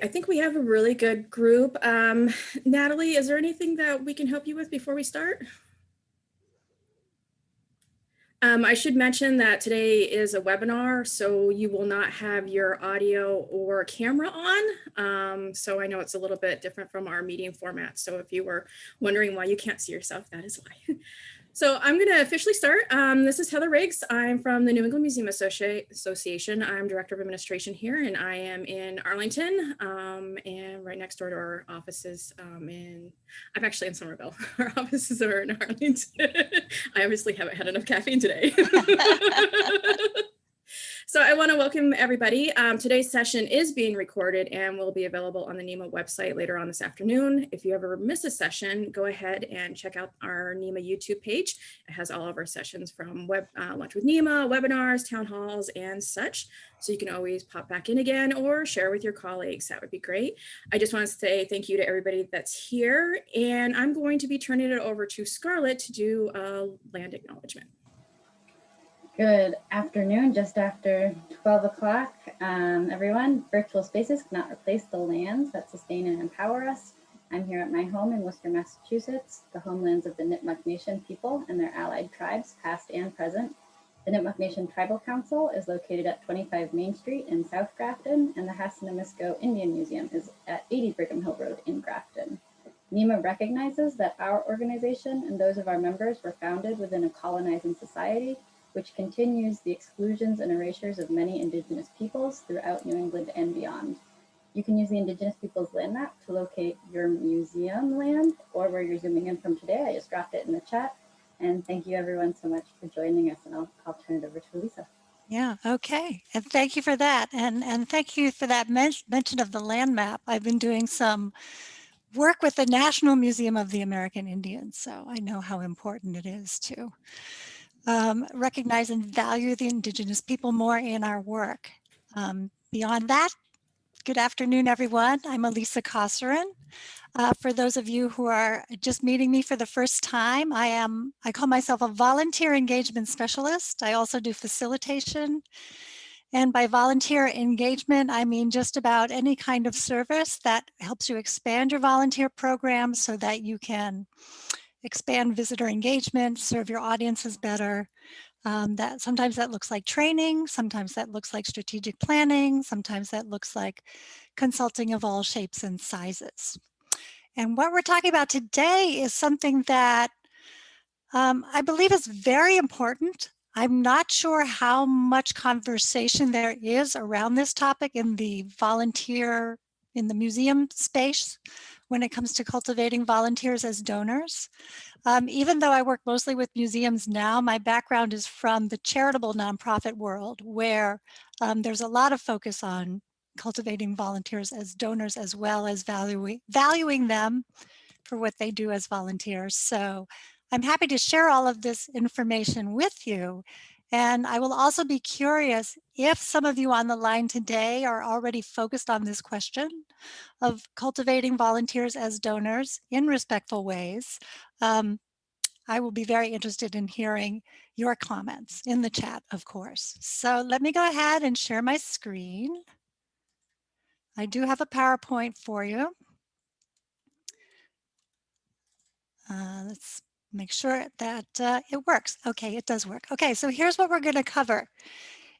I think we have a really good group. Natalie, is there anything that we can help you with before we start? I should mention that today is a webinar, so you will not have your audio or camera on. So I know it's a little bit different from our meeting format. So if you were wondering why you can't see yourself, that is why. So I'm going to officially start. This is Heather Riggs. I'm from the New England Museum Association. I'm Director of Administration here, and I am in Arlington, and right next door to our offices I'm actually in Somerville. Our offices are in Arlington. I obviously haven't had enough caffeine today. So I want to welcome everybody. Today's session is being recorded and will be available on the NEMA website later on this afternoon. If you ever miss a session, go ahead and check out our NEMA YouTube page. It has all of our sessions from Lunch with NEMA, webinars, town halls, and such. So you can always pop back in again or share with your colleagues. That would be great. I just want to say thank you to everybody that's here. And I'm going to be turning it over to Scarlett to do a land acknowledgement. Good afternoon, just after 12 o'clock, everyone. Virtual spaces cannot replace the lands that sustain and empower us. I'm here at my home in Worcester, Massachusetts, the homelands of the Nipmuc Nation people and their allied tribes, past and present. The Nipmuc Nation Tribal Council is located at 25 Main Street in South Grafton, and the Hassanamisco Indian Museum is at 80 Brigham Hill Road in Grafton. NEMA recognizes that our organization and those of our members were founded within a colonizing society, which continues the exclusions and erasures of many Indigenous peoples throughout New England and beyond. You can use the Indigenous Peoples Land Map to locate your museum land or where you're zooming in from today. I just dropped it in the chat. And thank you everyone so much for joining us, and I'll turn it over to Elisa. Yeah, okay. And thank you for that. And thank you for that mention of the land map. I've been doing some work with the National Museum of the American Indians, so I know how important it is to recognize and value the Indigenous people more in our work. Beyond that, good afternoon, everyone. I'm Elisa Kosarin. For those of you who are just meeting me for the first time, I call myself a volunteer engagement specialist. I also do facilitation. And by volunteer engagement, I mean just about any kind of service that helps you expand your volunteer program so that you can expand visitor engagement, serve your audiences better. Sometimes that looks like training, sometimes that looks like strategic planning, sometimes that looks like consulting of all shapes and sizes. And what we're talking about today is something that I believe is very important. I'm not sure how much conversation there is around this topic in the museum space when it comes to cultivating volunteers as donors. Even though I work mostly with museums now, my background is from the charitable nonprofit world, where there's a lot of focus on cultivating volunteers as donors, as well as valuing them for what they do as volunteers. So I'm happy to share all of this information with you. And I will also be curious if some of you on the line today are already focused on this question of cultivating volunteers as donors in respectful ways. I will be very interested in hearing your comments in the chat, of course. So let me go ahead and share my screen. I do have a PowerPoint for you. Let's make sure that it works. Okay, it does work. Okay, so here's what we're going to cover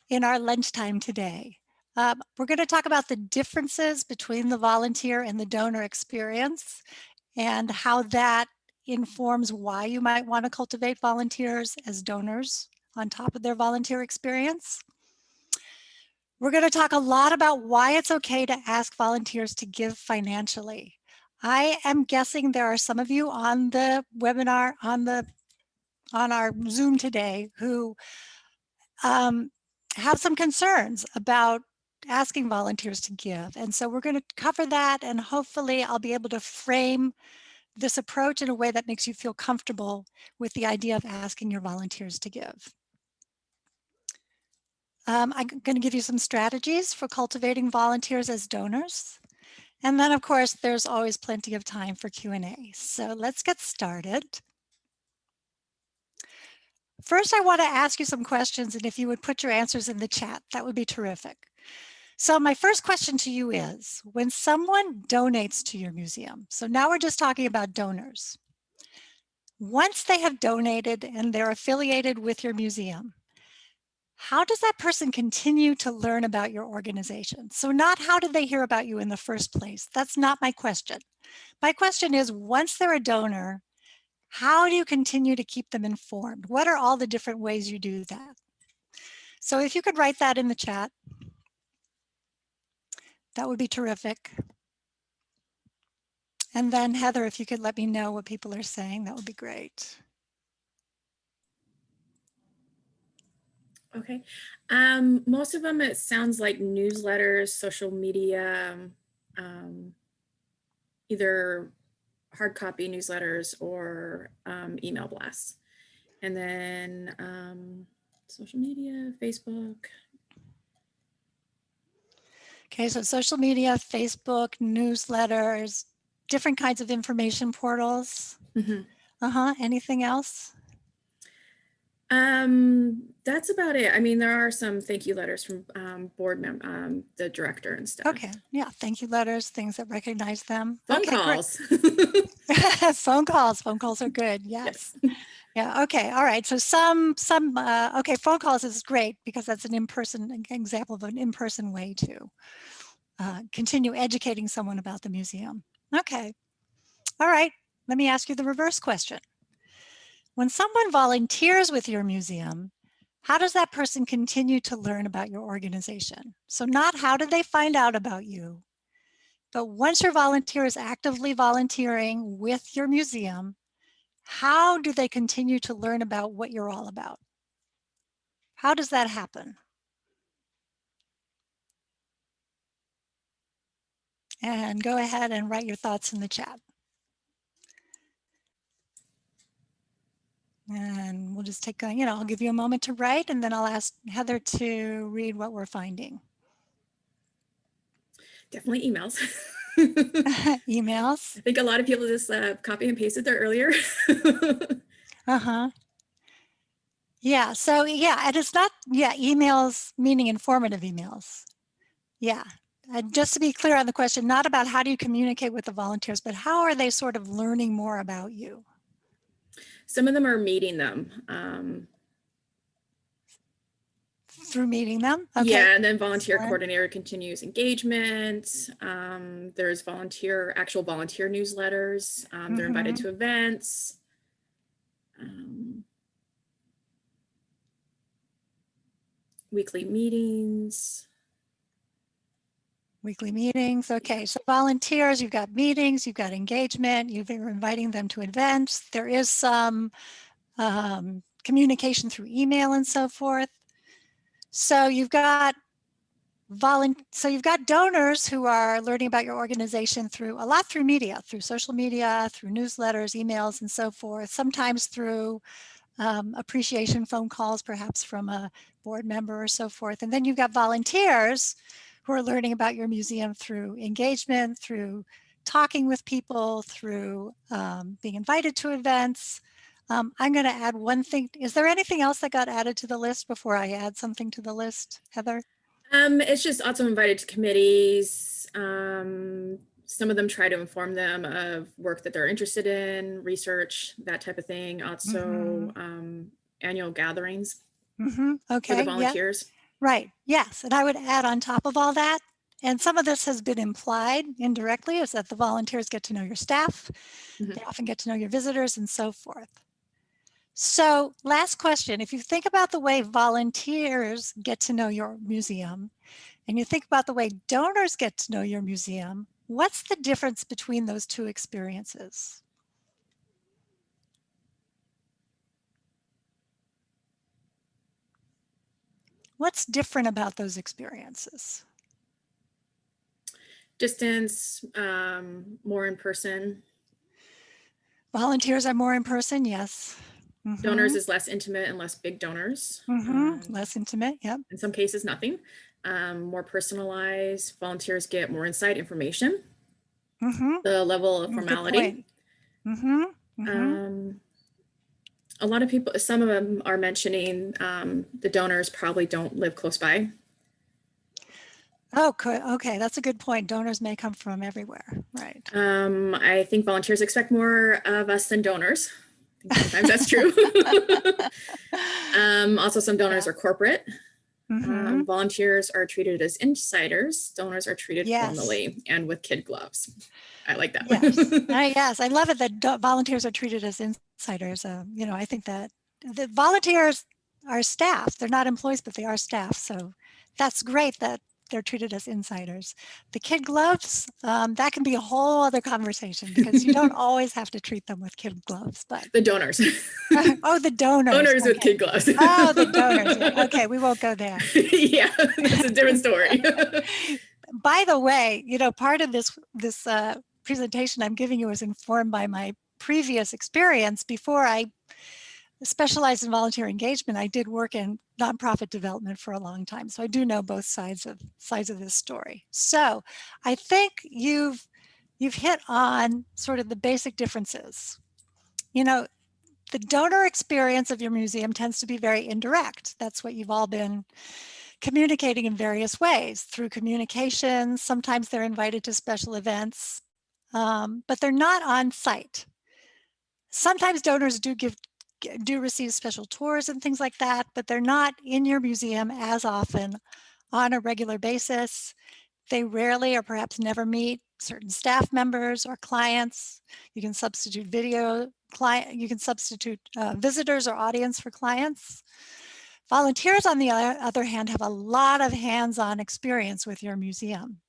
in our lunchtime today. We're going to talk about the differences between the volunteer and the donor experience and how that informs why you might want to cultivate volunteers as donors on top of their volunteer experience. We're going to talk a lot about why it's okay to ask volunteers to give financially. I am guessing there are some of you on the webinar, on our Zoom today, who have some concerns about asking volunteers to give. And so we're going to cover that, and hopefully I'll be able to frame this approach in a way that makes you feel comfortable with the idea of asking your volunteers to give. I'm going to give you some strategies for cultivating volunteers as donors. And then, of course, there's always plenty of time for Q&A. So let's get started. First, I want to ask you some questions, and if you would put your answers in the chat, that would be terrific. So my first question to you is, when someone donates to your museum, so now we're just talking about donors. Once they have donated and they're affiliated with your museum, how does that person continue to learn about your organization? So not how did they hear about you in the first place? That's not my question. My question is, once they're a donor, how do you continue to keep them informed? What are all the different ways you do that? So if you could write that in the chat, that would be terrific. And then Heather, if you could let me know what people are saying, that would be great. Okay. Most of them, it sounds like newsletters, social media, either hard copy newsletters or email blasts. And then social media, Facebook. Okay, so social media, Facebook, newsletters, different kinds of information portals. Anything else? That's about it. I mean, there are some thank you letters from the director and stuff. Okay, yeah, thank you letters, things that recognize them. Phone okay, calls. Phone calls are good. Yes. Yeah. Okay. All right. So okay, phone calls is great because that's an in-person example of an in-person way to continue educating someone about the museum. Okay. All right. Let me ask you the reverse question. When someone volunteers with your museum, how does that person continue to learn about your organization? So not how did they find out about you, but once your volunteer is actively volunteering with your museum, how do they continue to learn about what you're all about? How does that happen? And go ahead and write your thoughts in the chat. And we'll just take, I'll give you a moment to write, and then I'll ask Heather to read what we're finding. Definitely emails. Emails. I think a lot of people just copy and pasted there earlier. Yeah, so yeah, and it's not, emails meaning informative emails. Yeah, and just to be clear on the question, not about how do you communicate with the volunteers, but how are they sort of learning more about you? Some of them are meeting them. Through meeting them? Okay. Yeah, and then volunteer coordinator continues engagement. There's actual volunteer newsletters. They're invited to events. Weekly meetings. Weekly meetings. Okay, so volunteers, you've got meetings, you've got engagement, you're inviting them to events. There is some communication through email and so forth. So you've got donors who are learning about your organization through media, through social media, through newsletters, emails, and so forth, sometimes through appreciation phone calls, perhaps from a board member or so forth. And then you've got volunteers who are learning about your museum through engagement, through talking with people, through being invited to events. I'm going to add one thing. Is there anything else that got added to the list before I add something to the list, Heather? It's just also invited to committees. Some of them try to inform them of work that they're interested in, research, that type of thing. Also, annual gatherings Okay. for the volunteers. Yeah. Right. Yes. And I would add on top of all that, and some of this has been implied indirectly, is that the volunteers get to know your staff. They often get to know your visitors and so forth. So last question, if you think about the way volunteers get to know your museum, and you think about the way donors get to know your museum, what's the difference between those two experiences? What's different about those experiences? Distance, more in person. Volunteers are more in person, yes. Donors is less intimate and less big donors. Less intimate, yep. In some cases, nothing. More personalized. Volunteers get more insight information. The level of formality. A lot of people, some of them are mentioning the donors probably don't live close by. Oh, okay, that's a good point. Donors may come from everywhere, right? I think volunteers expect more of us than donors. I think sometimes that's true. Also, some donors are corporate. Mhm. Volunteers are treated as insiders. Donors are treated Yes. formally and with kid gloves. I like that. Yes. Yes, I love it that volunteers are treated as insiders. You know, I think that the volunteers are staff. They're not employees, but they are staff. So that's great that they're treated as insiders. The kid gloves, that can be a whole other conversation because you don't always have to treat them with kid gloves. But The donors. oh, the donors. Donors Okay. with kid gloves. Oh, the donors. Yeah. Okay, we won't go there. Yeah, that's a different story. By the way, you know, part of this presentation I'm giving you is informed by my previous experience. Before I specialized in volunteer engagement, I did work in nonprofit development for a long time, so I do know both sides of this story. So I think you've hit on sort of the basic differences. You know, the donor experience of your museum tends to be very indirect. That's what you've all been communicating in various ways through communications. Sometimes they're invited to special events, but they're not on site. Sometimes donors do receive special tours and things like that, but they're not in your museum as often on a regular basis. They rarely or perhaps never meet certain staff members or clients. You can substitute visitors or audience for clients. Volunteers, on the other hand, have a lot of hands-on experience with your museum.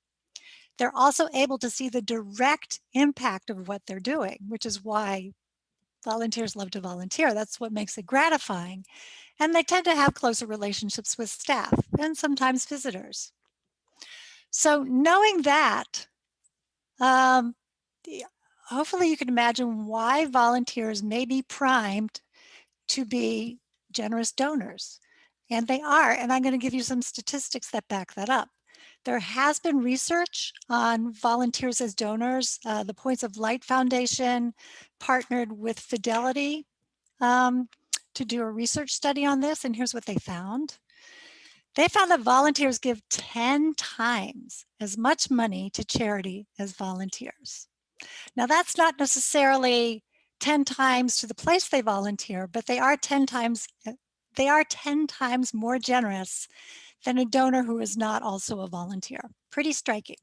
They're also able to see the direct impact of what they're doing, which is why volunteers love to volunteer. That's what makes it gratifying. And they tend to have closer relationships with staff and sometimes visitors. So knowing that, hopefully you can imagine why volunteers may be primed to be generous donors. And they are, and I'm going to give you some statistics that back that up. There has been research on volunteers as donors. The Points of Light Foundation partnered with Fidelity to do a research study on this, and here's what they found. They found that volunteers give 10 times as much money to charity as volunteers. Now, that's not necessarily 10 times to the place they volunteer, but they are 10 times more generous than a donor who is not also a volunteer. Pretty striking.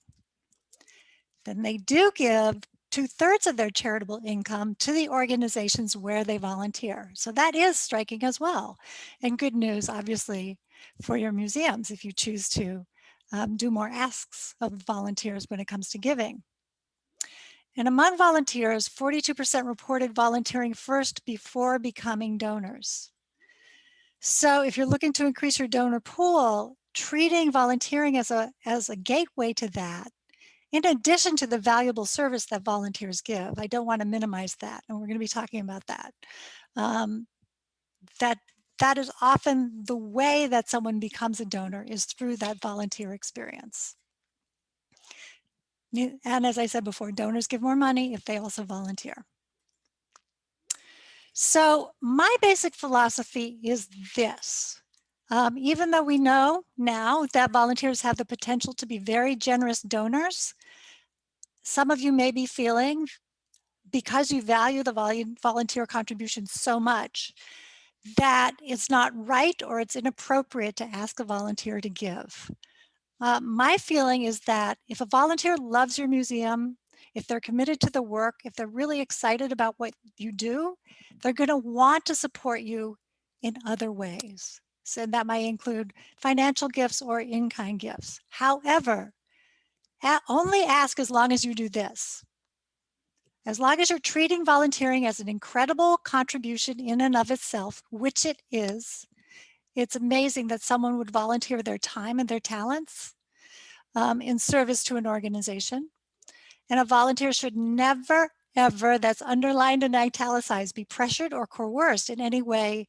Then they do give 2/3 of their charitable income to the organizations where they volunteer. So that is striking as well. And good news, obviously, for your museums if you choose to do more asks of volunteers when it comes to giving. And among volunteers, 42% reported volunteering first before becoming donors. So if you're looking to increase your donor pool, treating volunteering as a gateway to that, in addition to the valuable service that volunteers give, I don't want to minimize that, and we're going to be talking about that. That is often the way that someone becomes a donor is through that volunteer experience. And as I said before, donors give more money if they also volunteer. So my basic philosophy is this. Even though we know now that volunteers have the potential to be very generous donors, some of you may be feeling, because you value the volunteer contribution so much, that it's not right or it's inappropriate to ask a volunteer to give. My feeling is that if a volunteer loves your museum, if they're committed to the work, if they're really excited about what you do, they're going to want to support you in other ways. So that might include financial gifts or in-kind gifts. However, only ask as long as you do this. As long as you're treating volunteering as an incredible contribution in and of itself, which it is, it's amazing that someone would volunteer their time and their talents in service to an organization. And a volunteer should never, ever, that's underlined and italicized, be pressured or coerced in any way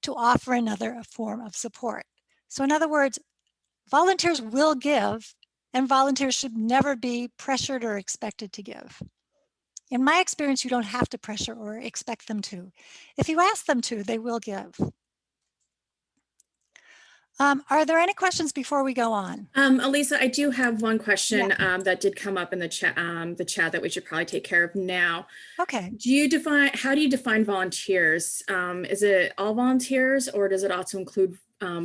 to offer another form of support. So in other words, volunteers will give, and volunteers should never be pressured or expected to give. In my experience, you don't have to pressure or expect them to. If you ask them to, they will give. Are there any questions before we go on? Elisa, I do have one question Yeah. that did come up in the chat that we should probably take care of now. Okay. How do you define volunteers? Is it all volunteers, or does it also include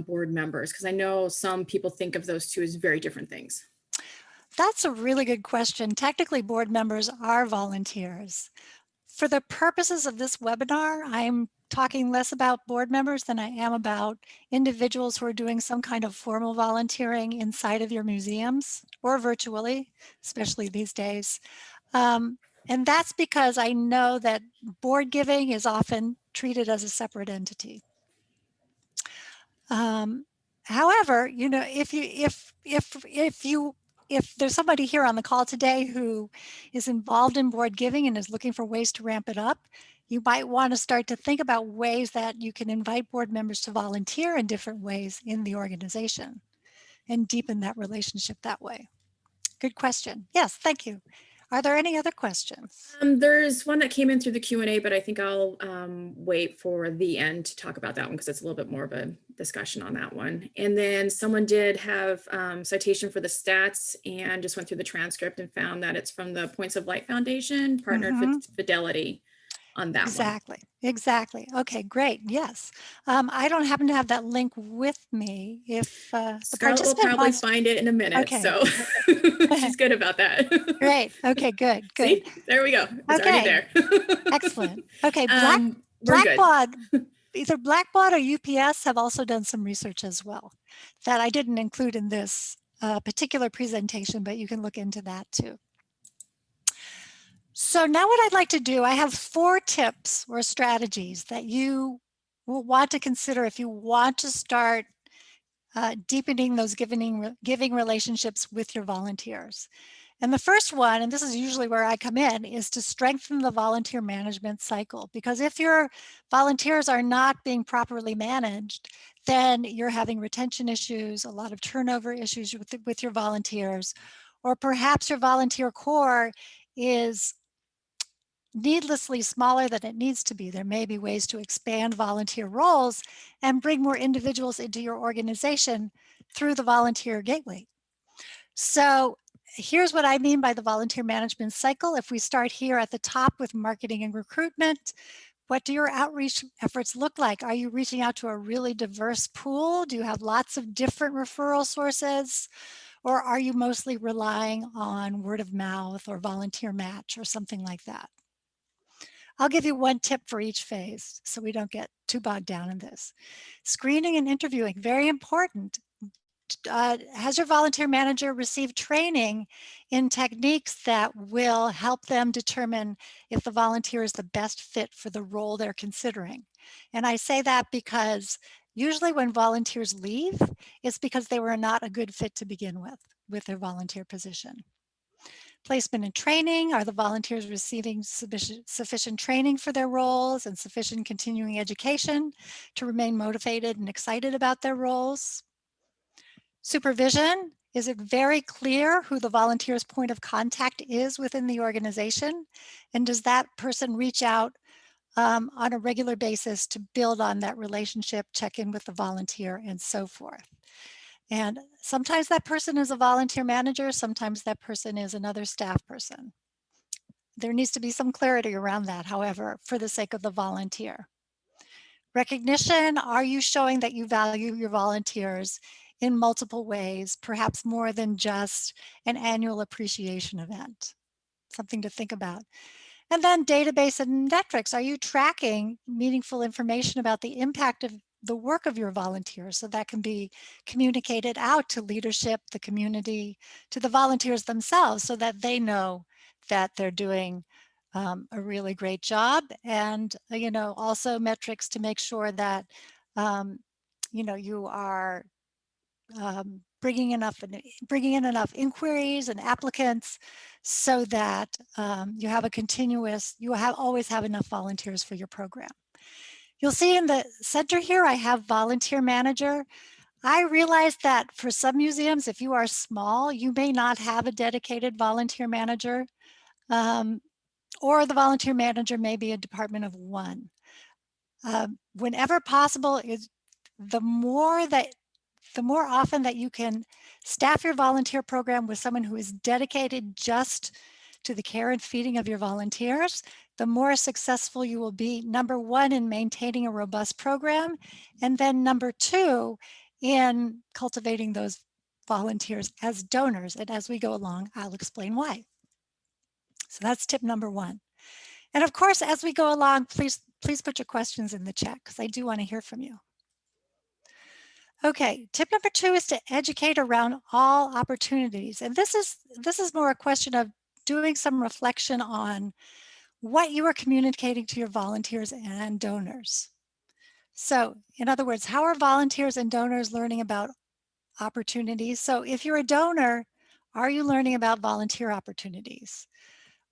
board members? Because I know some people think of those two as very different things. That's a really good question. Technically, board members are volunteers. For the purposes of this webinar, I'm talking less about board members than I am about individuals who are doing some kind of formal volunteering inside of your museums or virtually, especially these days. And that's because I know that board giving is often treated as a separate entity. However, you know, if there's somebody here on the call today who is involved in board giving and is looking for ways to ramp it up, you might want to start to think about ways that you can invite board members to volunteer in different ways in the organization and deepen that relationship that way. Good question. Yes, thank you. Are there any other questions? There's one that came in through the Q&A, but I think I'll wait for the end to talk about that one because it's a little bit more of a discussion on that one. And then someone did have citation for the stats and just went through the transcript and found that it's from the Points of Light Foundation, partnered with Fidelity on that one. Exactly. Okay, great. Yes. I don't happen to have that link with me. If the Scarlett will probably find it in a minute. Okay. So she's good about that. Great. Okay, good. See, there we go. It's already there. Excellent. Okay, Blackbaud, either Blackbaud or UPS have also done some research as well that I didn't include in this particular presentation, but you can look into that too. So now what I'd like to do, I have 4 tips or strategies that you will want to consider if you want to start deepening those giving relationships with your volunteers. And the first one, and this is usually where I come in, is to strengthen the volunteer management cycle. Because if your volunteers are not being properly managed, then you're having retention issues, a lot of turnover issues with your volunteers, or perhaps your volunteer core is needlessly smaller than it needs to be. There may be ways to expand volunteer roles and bring more individuals into your organization through the volunteer gateway. So here's what I mean by the volunteer management cycle. If we start here at the top with marketing and recruitment, what do your outreach efforts look like? Are you reaching out to a really diverse pool? Do you have lots of different referral sources? Or are you mostly relying on word of mouth or volunteer match or something like that? I'll give you one tip for each phase so we don't get too bogged down in this. Screening and interviewing, very important. Has your volunteer manager received training in techniques that will help them determine if the volunteer is the best fit for the role they're considering? And I say that because usually when volunteers leave, it's because they were not a good fit to begin with their volunteer position. Placement and training, are the volunteers receiving sufficient training for their roles and sufficient continuing education to remain motivated and excited about their roles? Supervision, is it very clear who the volunteer's point of contact is within the organization? And does that person reach out on a regular basis to build on that relationship, check in with the volunteer, and so forth? And sometimes that person is a volunteer manager, sometimes that person is another staff person. There needs to be some clarity around that, however, for the sake of the volunteer. Recognition, are you showing that you value your volunteers in multiple ways, perhaps more than just an annual appreciation event? Something to think about. And then database and metrics, are you tracking meaningful information about the impact of the work of your volunteers so that can be communicated out to leadership, the community, to the volunteers themselves so that they know that they're doing a really great job, and also metrics to make sure that you are bringing in enough inquiries and applicants so that you have always have enough volunteers for your program. You'll see in the center here, I have volunteer manager. I realize that for some museums, if you are small, you may not have a dedicated volunteer manager, or the volunteer manager may be a department of one. Whenever possible, the more that the more often that you can staff your volunteer program with someone who is dedicated just to the care and feeding of your volunteers, the more successful you will be, number one, in maintaining a robust program, and then number two, in cultivating those volunteers as donors. And as we go along, I'll explain why. So that's tip number one. And of course, as we go along, please put your questions in the chat because I do want to hear from you. Okay, tip number two is to educate around all opportunities. And this is more a question of doing some reflection on what you are communicating to your volunteers and donors. So in other words, how are volunteers and donors learning about opportunities? So if you're a donor, are you learning about volunteer opportunities?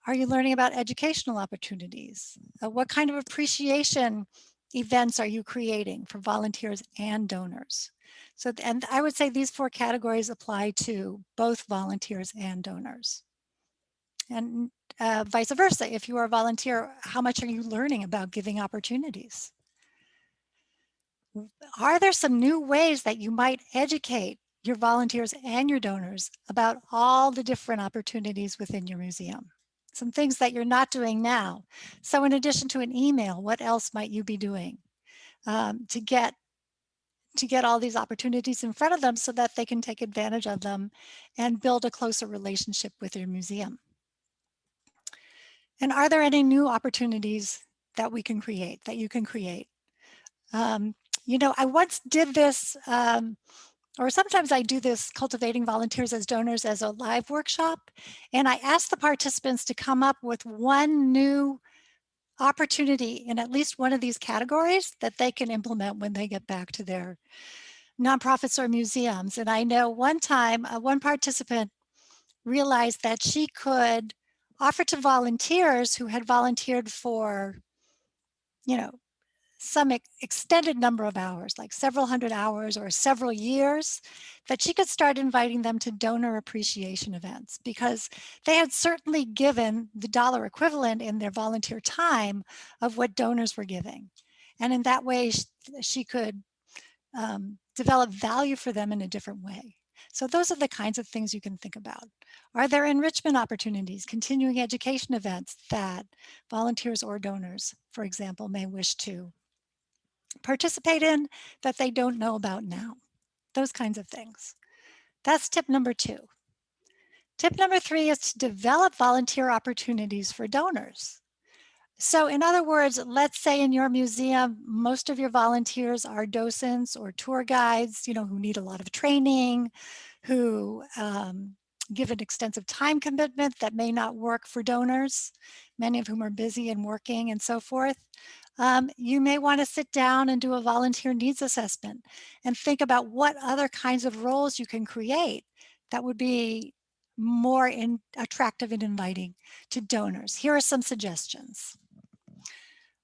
Are you learning about educational opportunities? What kind of appreciation events are you creating for volunteers and donors? So, and I would say these four categories apply to both volunteers and donors. And vice versa, if you are a volunteer, how much are you learning about giving opportunities? Are there some new ways that you might educate your volunteers and your donors about all the different opportunities within your museum? Some things that you're not doing now. So in addition to an email, what else might you be doing to get all these opportunities in front of them so that they can take advantage of them and build a closer relationship with your museum? And are there any new opportunities that we can create, that you can create? You know, I once did this, or sometimes I do this, cultivating volunteers as donors, as a live workshop. And I asked the participants to come up with one new opportunity in at least one of these categories that they can implement when they get back to their nonprofits or museums. And I know one time, one participant realized that she could offer to volunteers who had volunteered for, you know, some extended number of hours, like several hundred hours or several years, that she could start inviting them to donor appreciation events, because they had certainly given the dollar equivalent in their volunteer time of what donors were giving. And in that way, she could develop value for them in a different way. So those are the kinds of things you can think about. Are there enrichment opportunities, continuing education events that volunteers or donors, for example, may wish to participate in that they don't know about now? Those kinds of things. That's tip number two. Tip number three is to develop volunteer opportunities for donors. So in other words, let's say in your museum, most of your volunteers are docents or tour guides, you know, who need a lot of training, who give an extensive time commitment that may not work for donors, many of whom are busy and working and so forth. You may want to sit down and do a volunteer needs assessment and think about what other kinds of roles you can create that would be more attractive and inviting to donors. Here are some suggestions.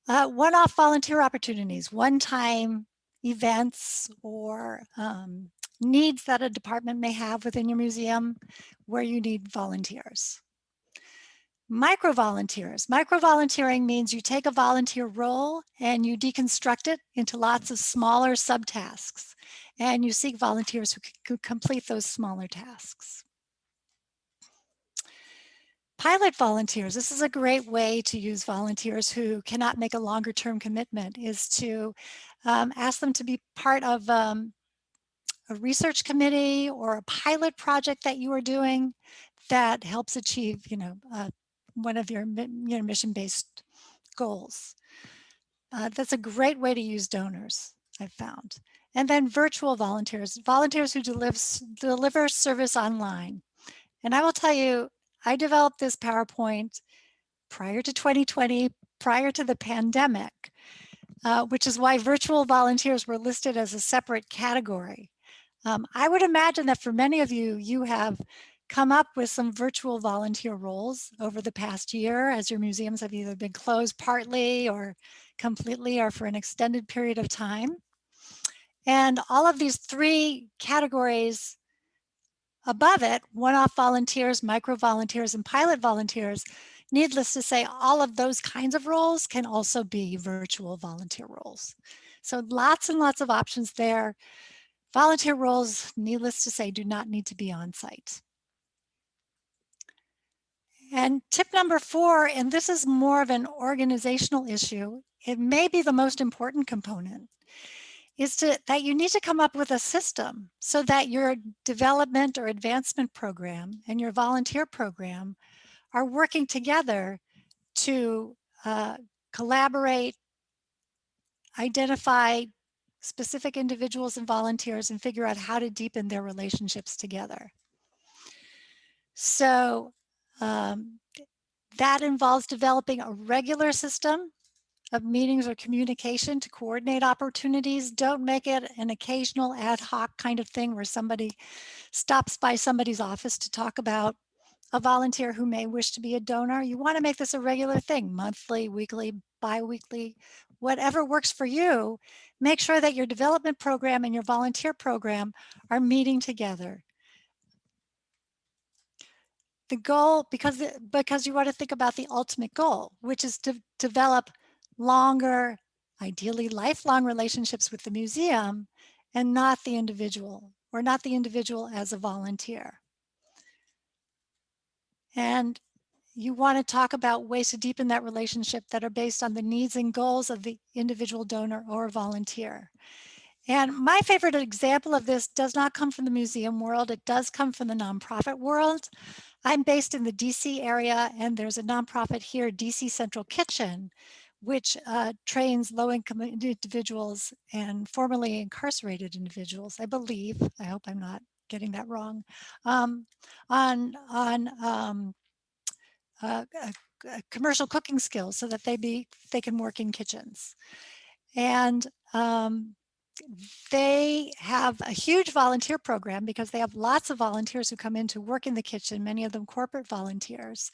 One-off volunteer opportunities, one-time events or needs that a department may have within your museum where you need volunteers. Micro-volunteers. Micro-volunteering means you take a volunteer role and you deconstruct it into lots of smaller subtasks, and you seek volunteers who can complete those smaller tasks. Pilot volunteers. This is a great way to use volunteers who cannot make a longer term commitment, is to ask them to be part of a research committee or a pilot project that you are doing that helps achieve, you know, one of your mission-based goals. That's a great way to use donors, I've found. And then virtual volunteers, volunteers who deliver service online. And I will tell you, I developed this PowerPoint prior to 2020, prior to the pandemic, which is why virtual volunteers were listed as a separate category. I would imagine that for many of you, you have come up with some virtual volunteer roles over the past year as your museums have either been closed partly or completely or for an extended period of time. And all of these three categories above it, one-off volunteers, micro-volunteers, and pilot volunteers, needless to say, all of those kinds of roles can also be virtual volunteer roles. So lots and lots of options there. Volunteer roles, needless to say, do not need to be on site. And tip number 4, and this is more of an organizational issue, it may be the most important component, is that you need to come up with a system so that your development or advancement program and your volunteer program are working together to collaborate, identify specific individuals and volunteers, and figure out how to deepen their relationships together. So that involves developing a regular system of meetings or communication to coordinate opportunities. Don't make it an occasional ad hoc kind of thing where somebody stops by somebody's office to talk about a volunteer who may wish to be a donor. You want to make this a regular thing, monthly, weekly, bi-weekly, whatever works for you. Make sure that your development program and your volunteer program are meeting together. The goal, because you want to think about the ultimate goal, which is to develop longer, ideally lifelong relationships with the museum and not the individual, or not the individual as a volunteer. And you want to talk about ways to deepen that relationship that are based on the needs and goals of the individual donor or volunteer. And my favorite example of this does not come from the museum world. It does come from the nonprofit world. I'm based in the DC area, and there's a nonprofit here, DC Central Kitchen, which trains low-income individuals and formerly incarcerated individuals, I believe, I hope I'm not getting that wrong, on commercial cooking skills so that they can work in kitchens. And they have a huge volunteer program because they have lots of volunteers who come in to work in the kitchen, many of them corporate volunteers.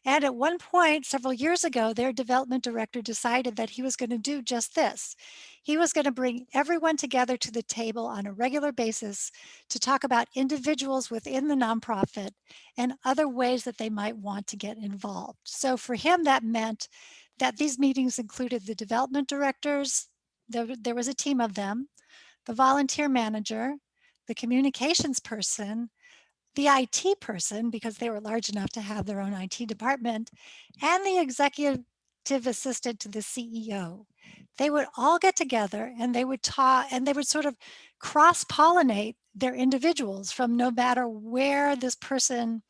And at one point, several years ago, their development director decided that he was going to do just this. He was going to bring everyone together to the table on a regular basis to talk about individuals within the nonprofit and other ways that they might want to get involved. So for him, that meant that these meetings included the development directors. There was a team of them, the volunteer manager, the communications person, the IT person, because they were large enough to have their own IT department, and the executive assistant to the CEO. They would all get together and they would talk, and they would sort of cross-pollinate their individuals from no matter where this person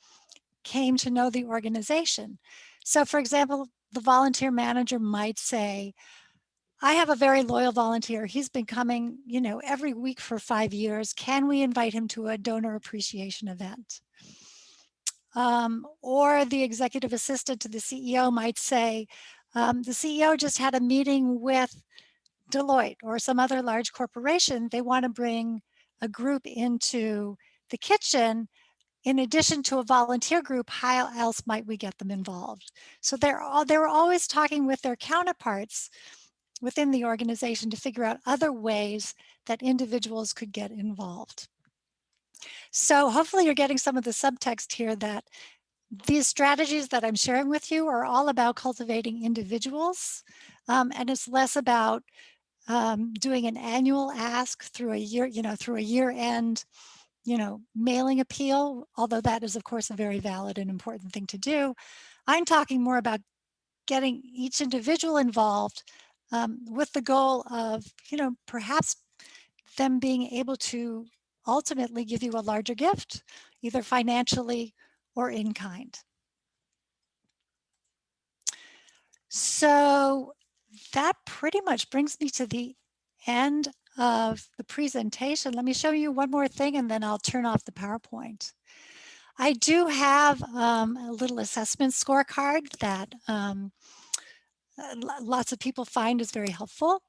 came to know the organization. So for example, the volunteer manager might say, I have a very loyal volunteer. He's been coming, every week for 5 years. Can we invite him to a donor appreciation event? Or the executive assistant to the CEO might say, the CEO just had a meeting with Deloitte or some other large corporation. They want to bring a group into the kitchen. In addition to a volunteer group, how else might we get them involved? So they were always talking with their counterparts within the organization to figure out other ways that individuals could get involved. So hopefully you're getting some of the subtext here that these strategies that I'm sharing with you are all about cultivating individuals, and it's less about doing an annual ask through a year, through a year-end, mailing appeal, although that is of course a very valid and important thing to do. I'm talking more about getting each individual involved with the goal of, perhaps them being able to ultimately give you a larger gift, either financially or in kind. So that pretty much brings me to the end of the presentation. Let me show you one more thing and then I'll turn off the PowerPoint. I do have a little assessment scorecard that lots of people find is very helpful.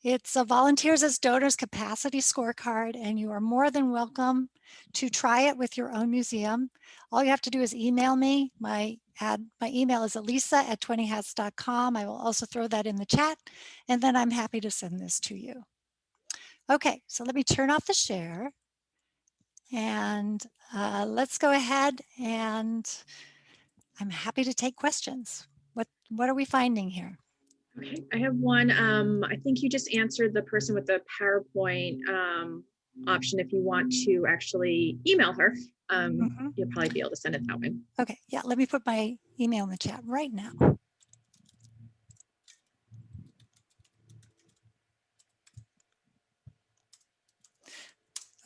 It's a Volunteers as Donors Capacity Scorecard, and you are more than welcome to try it with your own museum. All you have to do is email me. My email is elisa@20hats.com. I will also throw that in the chat, and then I'm happy to send this to you. Okay, so let me turn off the share, and let's go ahead, and I'm happy to take questions. What are we finding here? Okay, I have one. I think you just answered the person with the PowerPoint option if you want to actually email her. Mhm. You'll probably be able to send it that way. Okay, yeah, let me put my email in the chat right now.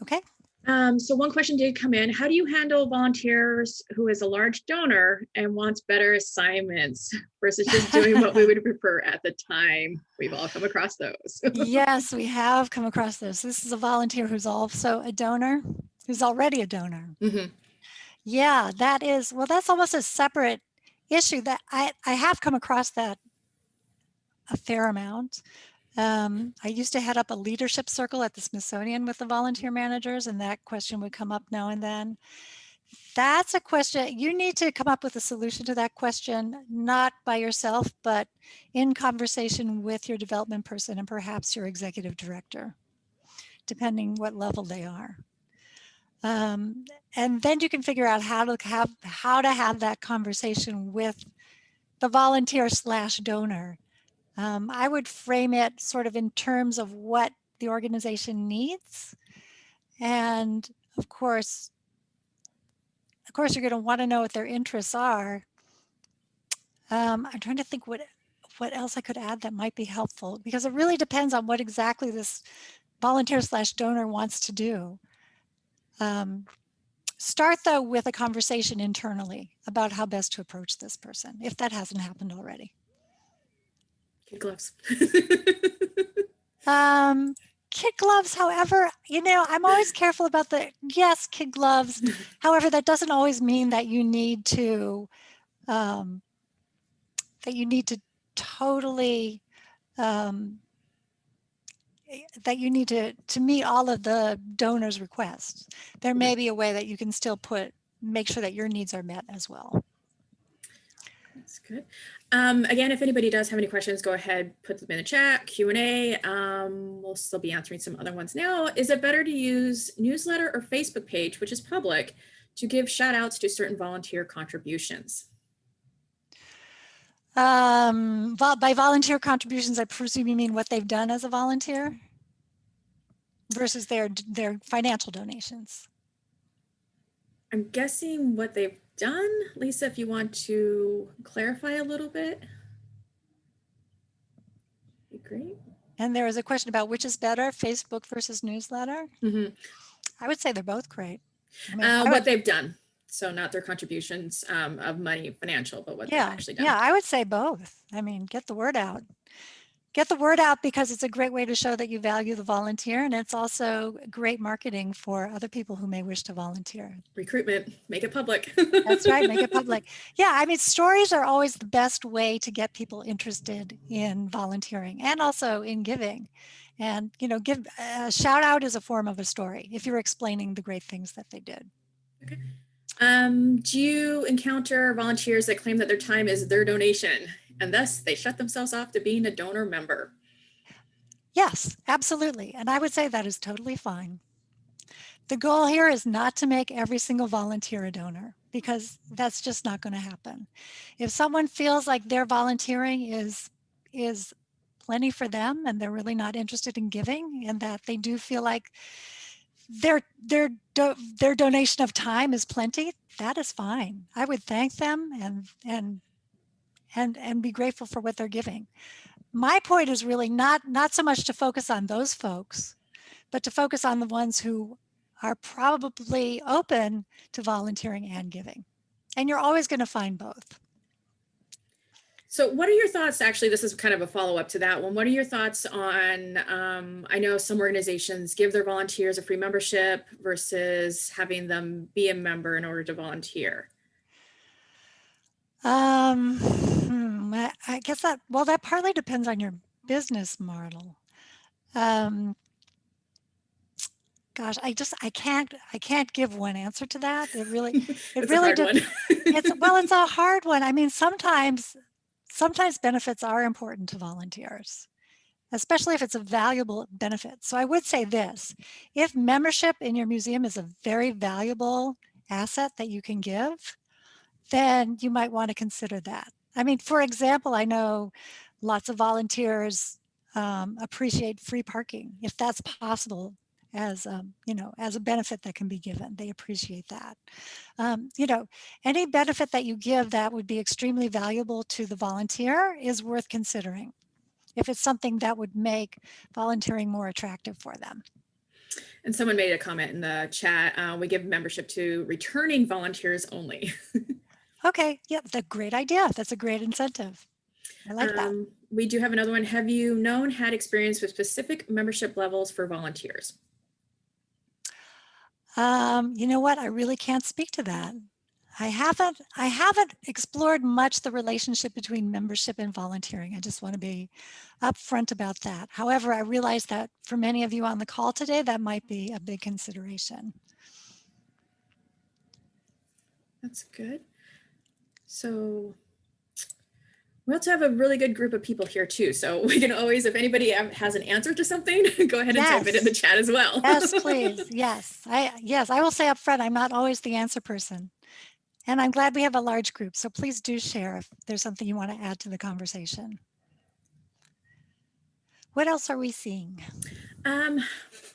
Okay. So one question did come in. How do you handle volunteers who is a large donor and wants better assignments versus just doing what we would prefer at the time? We've all come across those. Yes, we have come across this. This is a volunteer who's also a donor, who's already a donor. Mhm. Yeah, that is, well, that's almost a separate issue that I have come across that a fair amount. I used to head up a leadership circle at the Smithsonian with the volunteer managers, and that question would come up now and then. That's a question, you need to come up with a solution to that question, not by yourself, but in conversation with your development person and perhaps your executive director, depending what level they are. And then you can figure out how to have that conversation with the volunteer / donor. I would frame it sort of in terms of what the organization needs. And of course, you're going to want to know what their interests are. I'm trying to think what else I could add that might be helpful, because it really depends on what exactly this volunteer / donor wants to do. Start though with a conversation internally about how best to approach this person, if that hasn't happened already. Kid gloves. Kid gloves, however, I'm always careful about yes, kid gloves. However, that doesn't always mean that you need to totally that you need to meet all of the donors' requests. There may be a way that you can still make sure that your needs are met as well. That's good. Again, if anybody does have any questions, go ahead, put them in the chat, Q&A. We'll still be answering some other ones now. Is it better to use newsletter or Facebook page, which is public, to give shout outs to certain volunteer contributions? By volunteer contributions, I presume you mean what they've done as a volunteer versus their financial donations. I'm guessing what they've done. Lisa, if you want to clarify a little bit. Be great. And there was a question about which is better, Facebook versus newsletter. Mm-hmm. I would say they're both great. I mean, what they've done. So not their contributions of money, financial, but what they've actually done. Yeah, I would say both. I mean, get the word out. Get the word out because it's a great way to show that you value the volunteer, and it's also great marketing for other people who may wish to volunteer. Recruitment, make it public. That's right, make it public. Yeah, I mean, stories are always the best way to get people interested in volunteering and also in giving. And, give a shout out is a form of a story if you're explaining the great things that they did. Okay. Do you encounter volunteers that claim that their time is their donation and thus they shut themselves off to being a donor member? Yes, absolutely. And I would say that is totally fine. The goal here is not to make every single volunteer a donor, because that's just not going to happen. If someone feels like their volunteering is plenty for them and they're really not interested in giving, and that they do feel like their donation of time is plenty, that is fine. I would thank them and be grateful for what they're giving. My point is really not so much to focus on those folks, but to focus on the ones who are probably open to volunteering and giving. And you're always going to find both. So what are your thoughts? Actually, this is kind of a follow-up to that one. What are your thoughts on, I know some organizations give their volunteers a free membership versus having them be a member in order to volunteer? I guess that partly depends on your business model. Gosh, I can't give one answer to that. It really It's a hard one. It's a hard one. I mean, sometimes benefits are important to volunteers, especially if it's a valuable benefit. So I would say this: if membership in your museum is a very valuable asset that you can give, then you might want to consider that. I mean, for example, I know lots of volunteers appreciate free parking if that's possible you know, as a benefit that can be given. They appreciate that. You know, any benefit that you give that would be extremely valuable to the volunteer is worth considering if it's something that would make volunteering more attractive for them. And someone made a comment in the chat. We give membership to returning volunteers only. Okay, yeah, that's a great idea. That's a great incentive. I like that. We do have another one. Have you had experience with specific membership levels for volunteers? You know what? I really can't speak to that. I haven't explored much the relationship between membership and volunteering. I just want to be upfront about that. However, I realize that for many of you on the call today, that might be a big consideration. That's good. So we also have a really good group of people here too. So we can always, if anybody has an answer to something, go ahead and type it in the chat as well. Yes, please. Yes, I will say up front, I'm not always the answer person. And I'm glad we have a large group. So please do share if there's something you want to add to the conversation. What else are we seeing?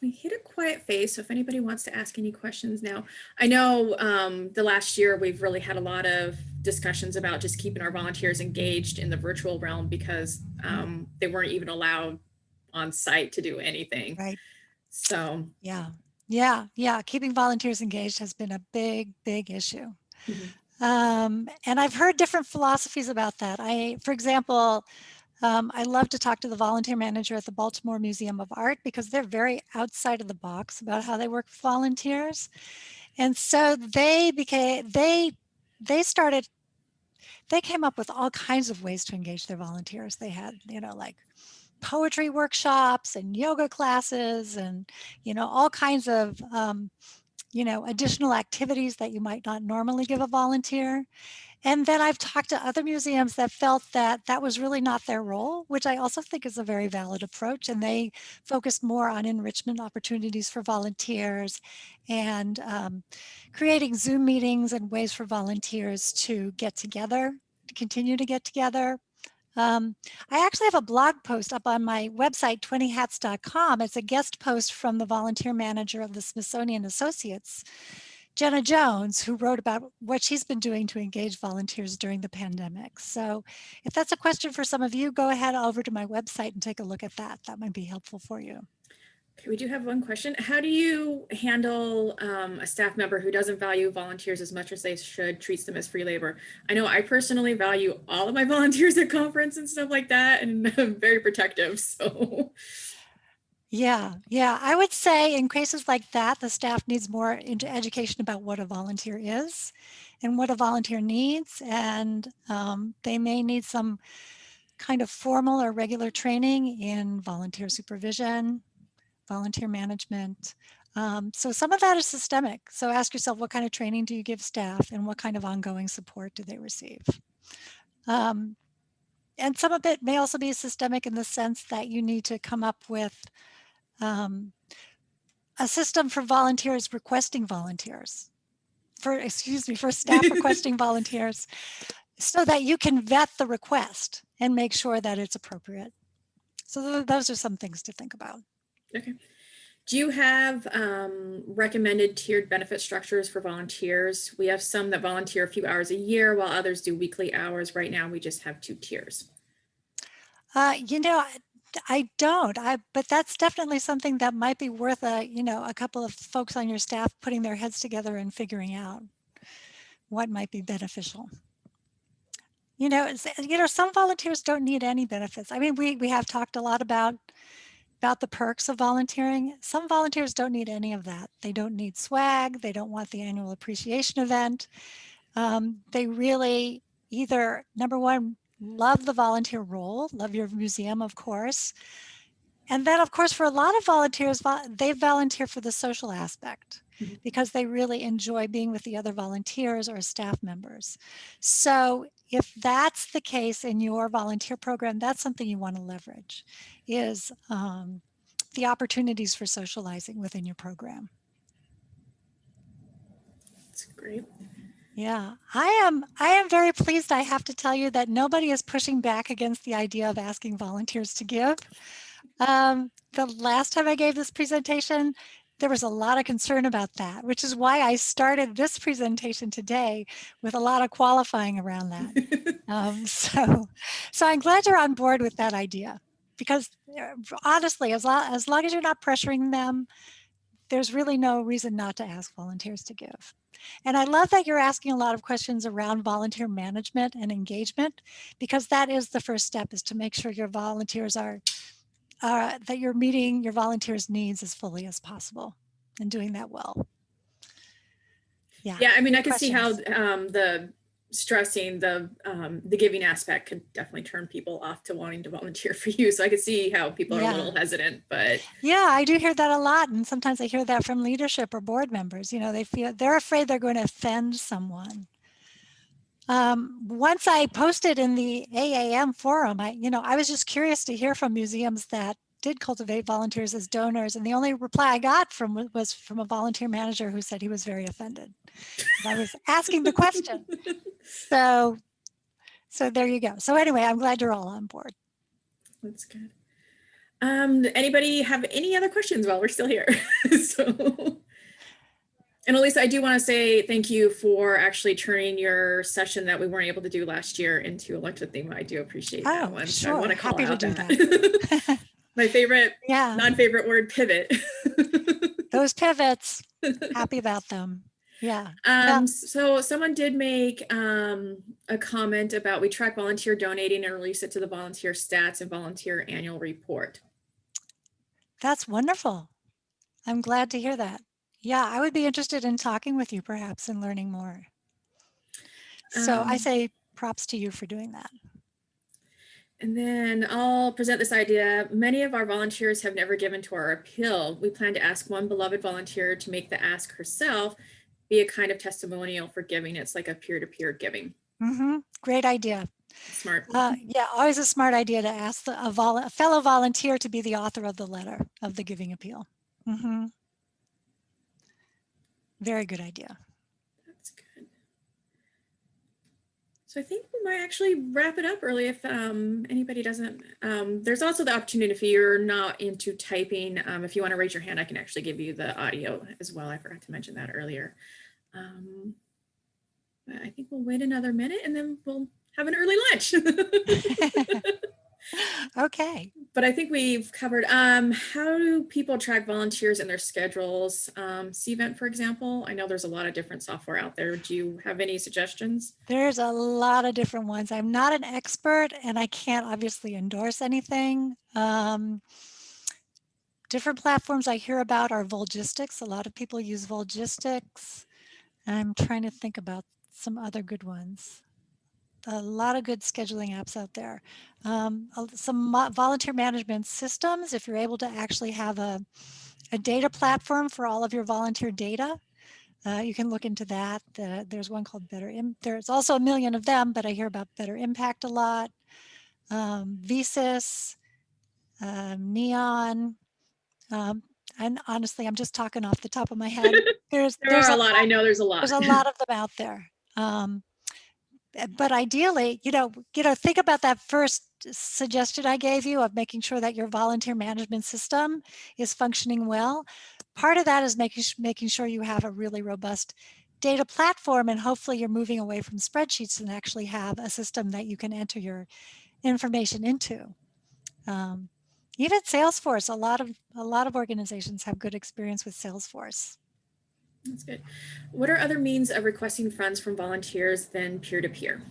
We hit a quiet phase. So if anybody wants to ask any questions now, I know the last year we've really had a lot of discussions about just keeping our volunteers engaged in the virtual realm because they weren't even allowed on site to do anything. Right. So yeah. Keeping volunteers engaged has been a big issue. And I've heard different philosophies about that. For example, I love to talk to the volunteer manager at the Baltimore Museum of Art because they're very outside of the box about how they work with volunteers. And so they came up with all kinds of ways to engage their volunteers. They had, you know, like poetry workshops and yoga classes and, you know, all kinds of, you know, additional activities that you might not normally give a volunteer. And then I've talked to other museums that felt that that was really not their role, which I also think is a very valid approach. And they focused more on enrichment opportunities for volunteers and creating Zoom meetings and ways for volunteers to get together, to continue to get together. I actually have a blog post up on my website, 20hats.com. It's a guest post from the volunteer manager of the Smithsonian Associates, Jenna Jones, who wrote about what she's been doing to engage volunteers during the pandemic. So if that's a question for some of you, go ahead over to my website and take a look at that. That might be helpful for you. Okay, we do have one question. How do you handle a staff member who doesn't value volunteers as much as they should, treats them as free labor? I know I personally value all of my volunteers at conference and stuff like that, and I'm very protective, so. Yeah, I would say in cases like that, the staff needs more education about what a volunteer is and what a volunteer needs. And they may need some kind of formal or regular training in volunteer supervision, volunteer management. So some of that is systemic. So ask yourself, what kind of training do you give staff and what kind of ongoing support do they receive? And some of it may also be systemic in the sense that you need to come up with a system for volunteers requesting volunteers, for staff requesting volunteers, so that you can vet the request and make sure that it's appropriate. So those are some things to think about. Okay. Do you have recommended tiered benefit structures for volunteers? We have some that volunteer a few hours a year while others do weekly hours. Right now, we just have 2 tiers. You know, I don't, but that's definitely something that might be worth a couple of folks on your staff putting their heads together and figuring out what might be beneficial. You know, some volunteers don't need any benefits. I mean, we have talked a lot about the perks of volunteering. Some volunteers don't need any of that. They don't need swag. They don't want the annual appreciation event. They really either, number one, love the volunteer role, love your museum, of course. And then, of course, for a lot of volunteers, they volunteer for the social aspect because they really enjoy being with the other volunteers or staff members. So if that's the case in your volunteer program, that's something you want to leverage, is the opportunities for socializing within your program. That's great. Yeah, I am very pleased. I have to tell you that nobody is pushing back against the idea of asking volunteers to give. The last time I gave this presentation, there was a lot of concern about that, which is why I started this presentation today with a lot of qualifying around that. So I'm glad you're on board with that idea, because honestly, as long as you're not pressuring them, there's really no reason not to ask volunteers to give. And I love that you're asking a lot of questions around volunteer management and engagement, because that is the first step, is to make sure your volunteers are, that you're meeting your volunteers' needs as fully as possible and doing that well. Yeah, I mean, I can see how questions. the stressing the giving aspect could definitely turn people off to wanting to volunteer for you. So I could see how people are a little hesitant, but yeah, I do hear that a lot. And sometimes I hear that from leadership or board members. You know, they're afraid they're going to offend someone. Once I posted in the AAM forum, I was just curious to hear from museums that did cultivate volunteers as donors. And the only reply I got was from a volunteer manager who said he was very offended that I was asking the question. So there you go. So anyway, I'm glad you're all on board. That's good. Anybody have any other questions while we're still here? And Elisa, I do want to say thank you for actually turning your session that we weren't able to do last year into elected theme. I do appreciate that one. Sure. So I want to call out that. My favorite, non-favorite word, pivot. Those pivots, happy about them. Yeah. So someone did make a comment about we track volunteer donating and release it to the volunteer stats and volunteer annual report. That's wonderful. I'm glad to hear that. Yeah, I would be interested in talking with you perhaps and learning more. So I say props to you for doing that. And then I'll present this idea. Many of our volunteers have never given to our appeal. We plan to ask one beloved volunteer to make the ask herself, be a kind of testimonial for giving. It's like a peer-to-peer giving. Great idea. Smart. Yeah, always a smart idea to ask a fellow volunteer to be the author of the letter of the giving appeal. Very good idea. That's good. So I think we might actually wrap it up early if anybody doesn't. There's also the opportunity, if you're not into typing, if you want to raise your hand, I can actually give you the audio as well. I forgot to mention that earlier. But I think we'll wait another minute and then we'll have an early lunch. Okay. But I think we've covered how do people track volunteers in their schedules? Cvent, for example, I know there's a lot of different software out there. Do you have any suggestions? There's a lot of different ones. I'm not an expert and I can't obviously endorse anything. Different platforms I hear about are Volgistics. A lot of people use Volgistics. I'm trying to think about some other good ones. A lot of good scheduling apps out there. Some volunteer management systems, if you're able to actually have a data platform for all of your volunteer data, you can look into that. There's one called there's also a million of them, but I hear about Better Impact a lot. Visys, Neon, and honestly, I'm just talking off the top of my head. There are a lot. I know there's a lot. There's a lot of them out there. But ideally, think about that first suggestion I gave you of making sure that your volunteer management system is functioning well. Part of that is making sure you have a really robust data platform, and hopefully you're moving away from spreadsheets and actually have a system that you can enter your information into. Even Salesforce, a lot of organizations have good experience with Salesforce. That's good. What are other means of requesting funds from volunteers than peer-to-peer?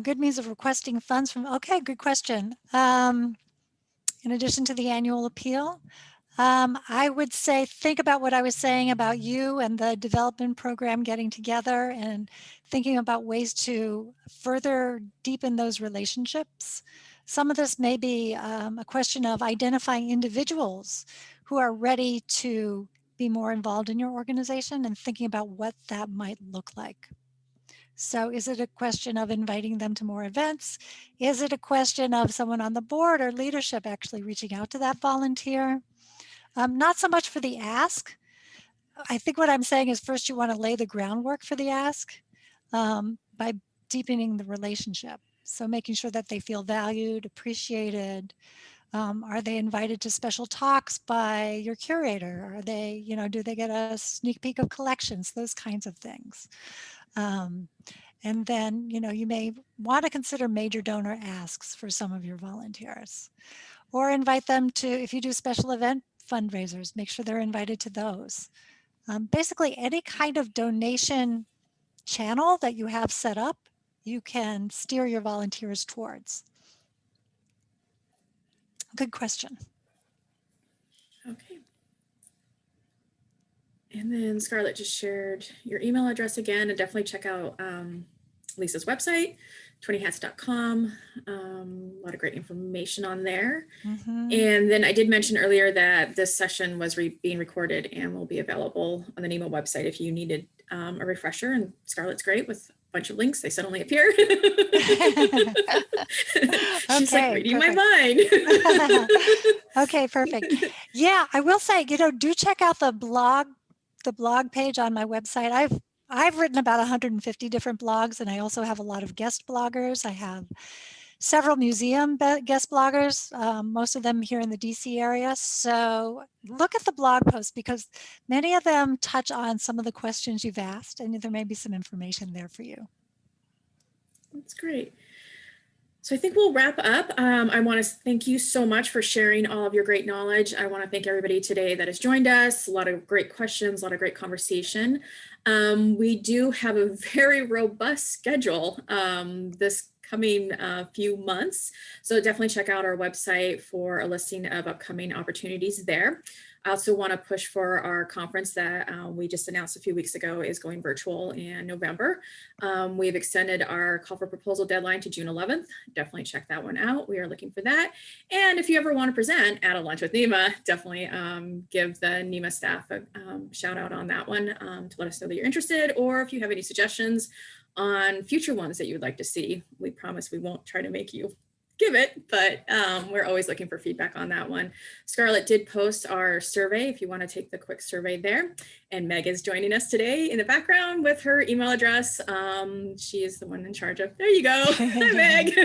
Good means of requesting funds from, okay, good question. In addition to the annual appeal, I would say, think about what I was saying about you and the development program getting together and thinking about ways to further deepen those relationships. Some of this may be a question of identifying individuals who are ready to be more involved in your organization and thinking about what that might look like. So is it a question of inviting them to more events? Is it a question of someone on the board or leadership actually reaching out to that volunteer? Not so much for the ask. I think what I'm saying is first you want to lay the groundwork for the ask by deepening the relationship. So making sure that they feel valued, appreciated, Are they invited to special talks by your curator? Are they, do they get a sneak peek of collections? Those kinds of things. And then, you may want to consider major donor asks for some of your volunteers, or invite them to, if you do special event fundraisers, make sure they're invited to those. Basically, any kind of donation channel that you have set up, you can steer your volunteers towards. Good question. Okay. And then Scarlett just shared your email address again, and definitely check out Lisa's website, 20hats.com. A lot of great information on there. Mm-hmm. And then I did mention earlier that this session was being recorded and will be available on the NEMA website if you needed a refresher. And Scarlett's great with a bunch of links. They suddenly appear. She's like reading my mind. Okay, perfect. Yeah, I will say, do check out the blog page on my website. I've written about 150 different blogs, and I also have a lot of guest bloggers. I have several museum guest bloggers, most of them here in the DC area. So look at the blog posts, because many of them touch on some of the questions you've asked, and there may be some information there for you. That's great. So I think we'll wrap up. I want to thank you so much for sharing all of your great knowledge. I want to thank everybody today that has joined us. A lot of great questions, a lot of great conversation. We do have a very robust schedule this coming few months. So definitely check out our website for a listing of upcoming opportunities there. I also want to push for our conference that we just announced a few weeks ago is going virtual in November. We've extended our call for proposal deadline to June 11th. Definitely check that one out. We are looking for that. And if you ever want to present at a lunch with NEMA, definitely give the NEMA staff a shout out on that one to let us know that you're interested, or if you have any suggestions on future ones that you would like to see. We promise we won't try to make you give it, but we're always looking for feedback on that one. Scarlett did post our survey if you want to take the quick survey there. And Meg is joining us today in the background with her email address. She is the one in charge of, there you go. Hi, Meg.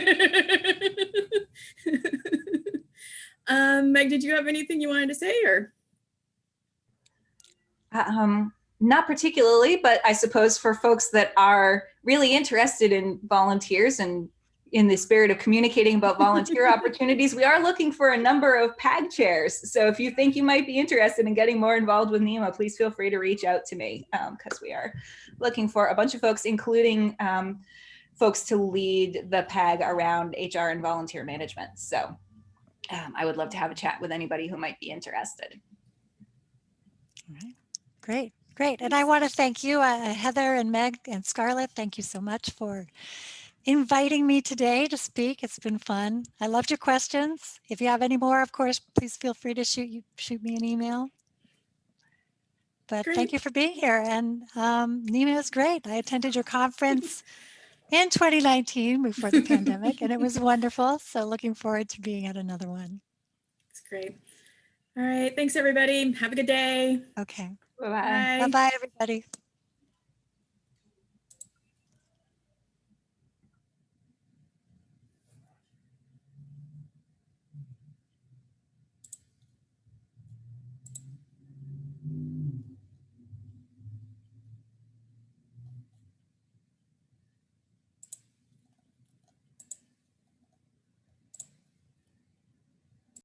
Meg, did you have anything you wanted to say, or? Not particularly, but I suppose for folks that are really interested in volunteers and in the spirit of communicating about volunteer opportunities, we are looking for a number of PAG chairs. So if you think you might be interested in getting more involved with NEMA, please feel free to reach out to me, because we are looking for a bunch of folks, including folks to lead the PAG around HR and volunteer management. So I would love to have a chat with anybody who might be interested. All right. Great. Great. And I want to thank you, Heather and Meg and Scarlett. Thank you so much for inviting me today to speak. It's been fun. I loved your questions. If you have any more, of course, please feel free to shoot me an email. But Great. thank you for being here. And NEMA is great. I attended your conference in 2019 before the pandemic, and it was wonderful. So looking forward to being at another one. It's great. All right. Thanks, everybody. Have a good day. Okay. Bye-bye. Bye. Bye-bye, everybody.